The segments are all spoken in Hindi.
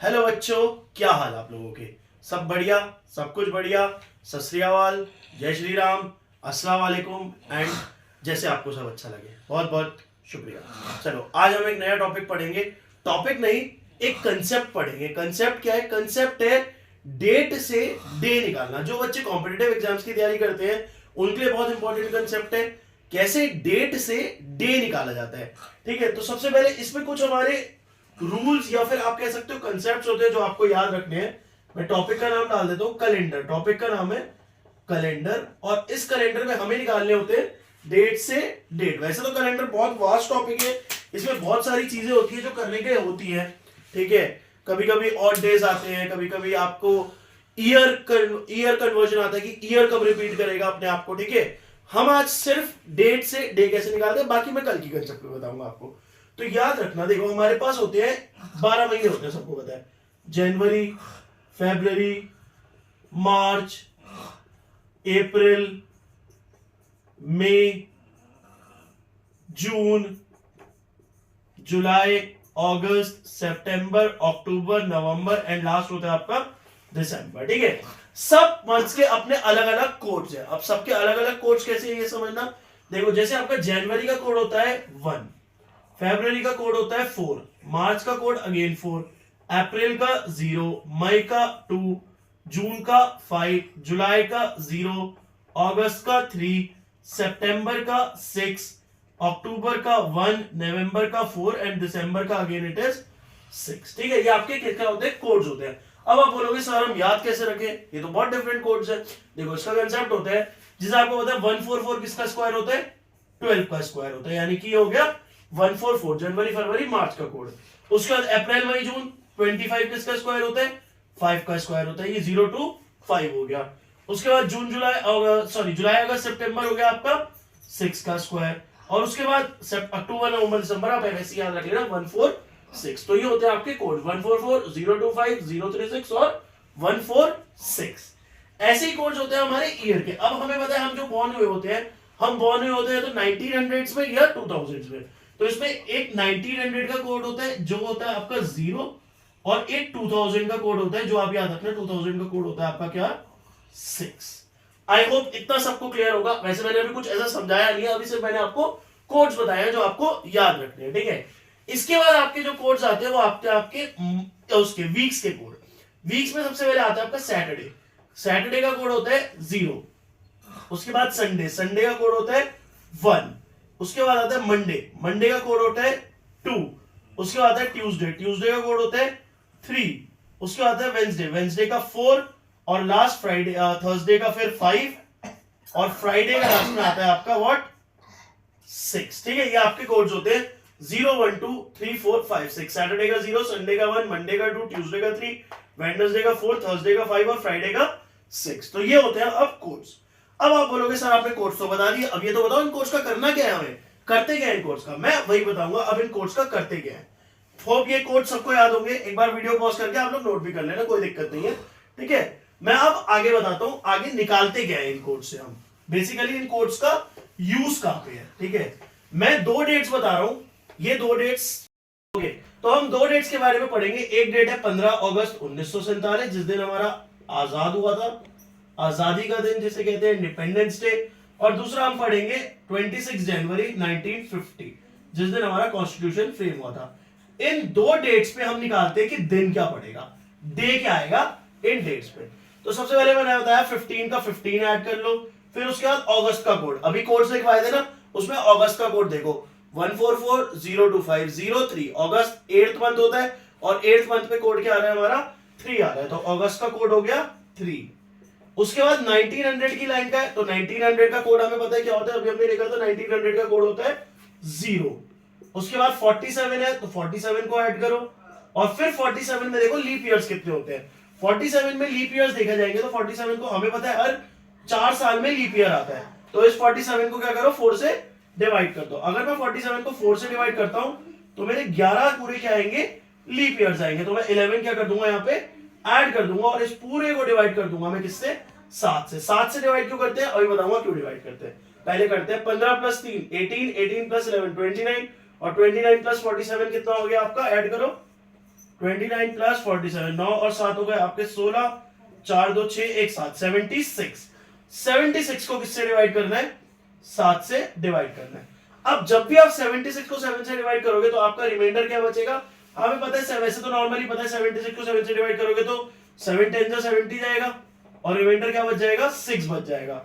हेलो बच्चों, क्या हाल आप लोगों के। सब बढ़िया, सब कुछ बढ़िया। सत श्री अकाल, जय श्री राम, अस्सलाम वालेकुम एंड जैसे आपको सब अच्छा लगे, बहुत बहुत शुक्रिया। चलो आज हम एक नया टॉपिक पढ़ेंगे। टॉपिक नहीं, एक कंसेप्ट पढ़ेंगे। कंसेप्ट क्या है? कंसेप्ट है डेट से डे निकालना। जो बच्चे कॉम्पिटिटिव एग्जाम्स की तैयारी करते हैं उनके लिए बहुत इंपॉर्टेंट कंसेप्ट है, कैसे डेट से डे निकाला जाता है। ठीक है, तो सबसे पहले इसमें कुछ हमारे रूल्स या फिर आप कह सकते हो कंसेप्ट्स होते हैं जो आपको याद रखने हैं। मैं टॉपिक का नाम डाल देता हूं कैलेंडर। टॉपिक का नाम है कैलेंडर और इस कैलेंडर में हमें निकालने होते हैं डेट से डेट। वैसे तो कैलेंडर बहुत वास्ट टॉपिक है, इसमें बहुत सारी चीजें होती है जो करने के होती है। ठीक है, कभी कभी ऑड डेज आते हैं, कभी कभी आपको ईयर कन्वर्जन आता है कि ईयर कब रिपीट करेगा अपने आप को। ठीक है, हम आज सिर्फ डेट से डे कैसे निकालते हैं, बाकी मैं कल की कंसेप्ट में बताऊंगा आपको। तो याद रखना, देखो हमारे पास होते हैं 12 महीने होते हैं, सबको पता है। जनवरी, फरवरी, मार्च, अप्रैल, मई, जून, जुलाई, अगस्त, सितंबर, अक्टूबर, नवंबर एंड लास्ट होता है आपका दिसंबर। ठीक है, सब मंथ्स के अपने अलग अलग कोड्स हैं। अब सबके अलग अलग कोड्स कैसे है ये समझना। देखो जैसे आपका जनवरी का कोड होता है 1, फरवरी का कोड होता है 4, मार्च का कोड अगेन 4, अप्रैल का 0, मई का 2, जून का 5, जुलाई का 0, अगस्त का 3, सितंबर का 6, अक्टूबर का 1, नवंबर का 4 एंड दिसंबर का अगेन इट इज 6। ठीक है, ये आपके क्या होते हैं? कोड्स होते हैं। अब आप बोलोगे सर हम याद कैसे रखें, ये तो बहुत डिफरेंट कोड्स है। देखो इसका कंसेप्ट होता है, जिसे आपको पता है 144 किसका स्क्वायर होता है? 12 का स्क्वायर होता है, यानी कि ये हो गया 144 जनवरी फरवरी मार्च का कोड। उसके बाद अप्रैल मई जून 25 किसका स्क्वायर होता है? 5 का स्क्वायर होता है, ये 0 to 5 हो गया। उसके बाद जून जुलाई जुलाई अगस्त सितंबर हो गया आपका 6 का स्क्वायर। और उसके बाद अक्टूबर नवंबर दिसंबर आप ऐसे याद रख लेना 146। तो ये होते हैं आपके कोड 144, 025, 036 और 146। ऐसे ही कोड्स होते हैं हमारे ईयर के। अब हमें पता है हम जो बॉर्न हुए होते हैं, हम बॉर्न हुए होते हैं तो 1900 में या 2000 में। तो इसमें एक 1900 का कोड होता है जो होता है आपका 0, और एक 2000 का कोड होता है जो आप याद रखना 2000 का कोड होता है आपका क्या? 6। आई होप इतना सबको क्लियर होगा। वैसे मैंने अभी कुछ ऐसा समझाया नहीं है, अभी सिर्फ मैंने आपको कोड्स बताया जो आपको याद रखने हैं। ठीक है, इसके बाद आपके जो कोड्स आते हैं वो आपके आपके उसके वीक्स के कोड। वीक्स में सबसे पहले आता है आपका सैटरडे। सैटरडे का कोड होता है 0। उसके बाद संडे, संडे का कोड होता है 1। उसके बाद आता है मंडे, मंडे का कोड होता है 2। उसके बाद आता है ट्यूसडे, ट्यूसडे का कोड होता है 3। उसके बाद आता है वेंसडे, वेंसडे का 4 और लास्ट फ्राइडे थर्सडे का फिर 5 और फ्राइडे का लास्ट में आता है आपका व्हाट? 6। ठीक है, ये आपके कोड्स होते हैं 0 1 2 3 4 5 6। सैटरडे का 0, संडे का 1, मंडे का 2, ट्यूसडे का 3, वेडनेसडे का 4, थर्सडे का 5 और फ्राइडे का 6। तो ये होते हैं अब कोड्स। अब आप बोलोगे सर आपने कोर्स तो बता दिया, अब ये तो बताओ इन कोर्स का करना क्या है, हमें करते क्या है इन कोर्स का। मैं वही बताऊंगा अब इन कोर्स का करते क्या है। होप ये कोड सबको याद होंगे। एक बार वीडियो पॉज करके आप लोग नोट भी कर लेना, कोई दिक्कत नहीं है। ठीक है, मैं अब आगे बताता हूं आगे निकालते क्या है इन कोड से हम। बेसिकली इन कोड्स का यूज कहां पे है। ठीक है, मैं 2 डेट्स बता रहा हूं, ये 2 डेट्स। ओके, तो हम 2 डेट्स के बारे में पढ़ेंगे। एक डेट है 15 अगस्त 1947 जिस दिन हमारा आजाद हुआ था, आजादी का दिन जिसे कहते हैं इंडिपेंडेंस डे। और दूसरा हम पढ़ेंगे 26 जनवरी 1950 जिस दिन हमारा कॉन्स्टिट्यूशन फ्रेम हुआ था। इन 2 डेट्स पे हम निकालते हैं कि दिन क्या पड़ेगा, डे क्या आएगा इन डेट्स पे। तो सबसे पहले मैंने बताया 15 का 15 ऐड कर लो, फिर उसके बाद अगस्त का कोड। अभी कोड से लिखवाए थे ना, उसमें अगस्त का कोड देखो 144 025 03। अगस्त 8th मंथ होता है और 8th मंथ पे कोड क्या आ रहा है हमारा? 3 आ रहा है, तो अगस्त का कोड हो गया 3। उसके बाद 1900 की लाइन का है, तो 1900 का कोड हमें पता है क्या होता है, अभी हमने देखा था 1900 का कोड होता है 0। उसके बाद 47 है तो 47 को ऐड करो, और फिर 47 में देखो लीप ईयर्स कितने होते हैं। 47 में लीप ईयर्स देखा जाएंगे तो 47 को हमें पता है हर 4 साल में लीप ईयर आता है। तो इस 47 को क्या करो 4 से डिवाइड कर दो। अगर मैं 47 को 4 से डिवाइड करता हूं तो मेरे 11 पूरे क्या आएंगे? लीप ईयर्स आएंगे। तो मैं 11 क्या कर दूंगा यहाँ पे ऐड कर दूंगा, और इस पूरे को डिवाइड कर दूंगा मैं किससे? 7 से। 7 से डिवाइड क्यों करते हैं अभी बताऊंगा क्यों डिवाइड करते हैं। पहले करते हैं 15 प्लस 3 18, 18 प्लस 11 29 और 29 प्लस 47 कितना हो गया आपका? ऐड करो 29 प्लस 47, 9 और 7 हो गए आपके 16, 4 2 6 1 7, 76। 76 को किससे डिवाइड करना है? 7 से डिवाइड करना है। अब जब भी आप 76 को 7 से डिवाइड करोगे तो आपका रिमाइंडर क्या बचेगा? हमें पता है, वैसे तो नॉर्मली पता है 76 को 7 से डिवाइड करोगे तो 7 10 जा 70 जाएगा और रिमाइंडर क्या बच जाएगा? 6 बच जाएगा।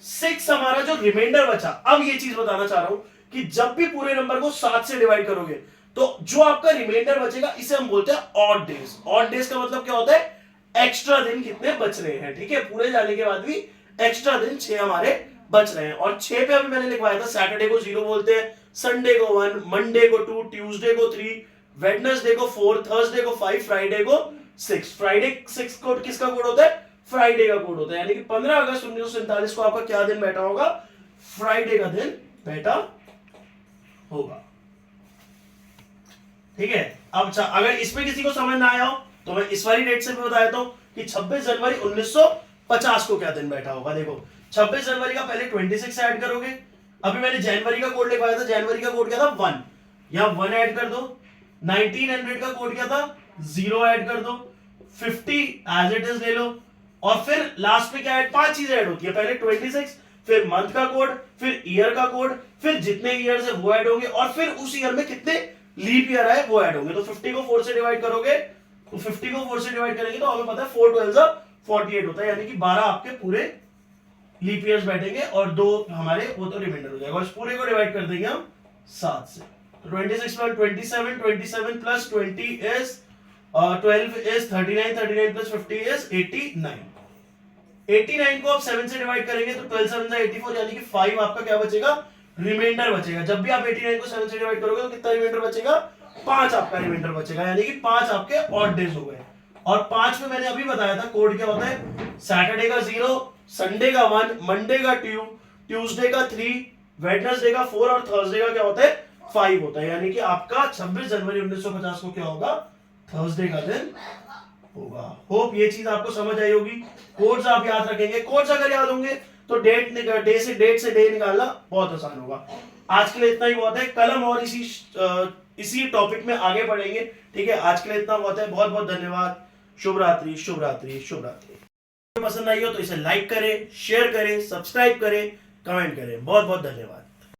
6 हमारा जो रिमाइंडर बचा। अब ये चीज बताना चाह रहा हूं कि जब भी पूरे नंबर को 7 से डिवाइड करोगे तो जो आपका रिमाइंडर बचेगा इसे हम बोलते हैं ऑड डेज। ऑड डेज का मतलब क्या होता है? एक्स्ट्रा दिन कितने बच रहे हैं। ठीक है, पूरे जाने के बाद भी एक्स्ट्रा दिन 6 हमारे बच रहे हैं। और 6 पे अभी मैंने लिखवाया था, सैटरडे को 0 बोलते हैं, संडे को 1, मंडे को 2, ट्यूसडे को 3, वेडनेसडे को 4, थर्सडे को 5, फ्राइडे को 6। फ्राइडे 6 कोड किसका कोड होता है? फ्राइडे का कोड होता है। यानी कि 15 अगस्त 1947 को आपका क्या दिन बैठा होगा? फ्राइडे का दिन बैठा होगा। ठीक है, अब अगर इसमें किसी को समझ ना आया हो तो मैं इस वाली डेट से भी बता देता हूं कि 26 जनवरी 1950 को क्या दिन बैठा होगा। देखो 26 जनवरी का पहले 26 ऐड करोगे। अभी मैंने जनवरी का कोड लिखवाया था, जनवरी का कोड क्या था? 1, यहां 1 ऐड कर दो। 1900 का कोड क्या था? 0 ऐड कर दो। 50 एज इट इज ले लो और फिर लास्ट में क्या ऐड? 5 चीजें ऐड होती है, पहले 26, फिर मंथ का कोड, फिर ईयर का कोड, फिर जितने ईयर है वो ऐड होंगे और फिर उस ईयर में कितने लीप ईयर आए वो ऐड होंगे। तो 50 को 4 से डिवाइड करोगे तो 50 को 4 से डिवाइड करेंगे तो हमें पता है 4 12 48 होता है, यानी कि 12 आपके पूरे लीप ईयर्स बैठेंगे और 2 हमारे वो तो रिमाइंडर हो जाएगा। और इस पूरे को डिवाइड कर देंगे हम 7 से। तो 26 plus 27, 27 plus 20 is 12 is 39, 39 plus 50 is 89। 89 को आप 7 से डिवाइड करेंगे तो 12 7 जा 84, यानी कि 5 आपका क्या बचेगा? रिमाइंडर बचेगा। जब भी आप 89 को 7 से डिवाइड करोगे तो कितना रिमाइंडर बचेगा? 5 आपका रिमाइंडर बचेगा, यानी कि 5 आपके ऑड डेज हो गए। और 5 में मैंने अभी बताया था कोड क्या होता है? सैटरडे का 0, संडे का 1, मंडे का 2, ट्यूसडे का 3, वेडनेसडे का 4 और थर्सडे का क्या होता है? 5 होता है। यानी कि आपका 26 जनवरी 1950 को क्या होगा? थर्सडे का दिन होगा। होप ये चीज आपको समझ आई होगी। कोड्स आप याद रखेंगे। कोड्स अगर याद होंगे तो डेट से डे निकालना बहुत आसान होगा। आज के लिए इतना ही बहुत है। कल हम और इसी टॉपिक में आगे बढ़ेंगे। ठीक है, आज के लिए इतना बहुत है। बहुत बहुत धन्यवाद। शुभ रात्रि, शुभ रात्रि, शुभ रात्रि। पसंद आई हो तो इसे लाइक करें, शेयर करें, सब्सक्राइब करें, कमेंट करें। बहुत बहुत धन्यवाद।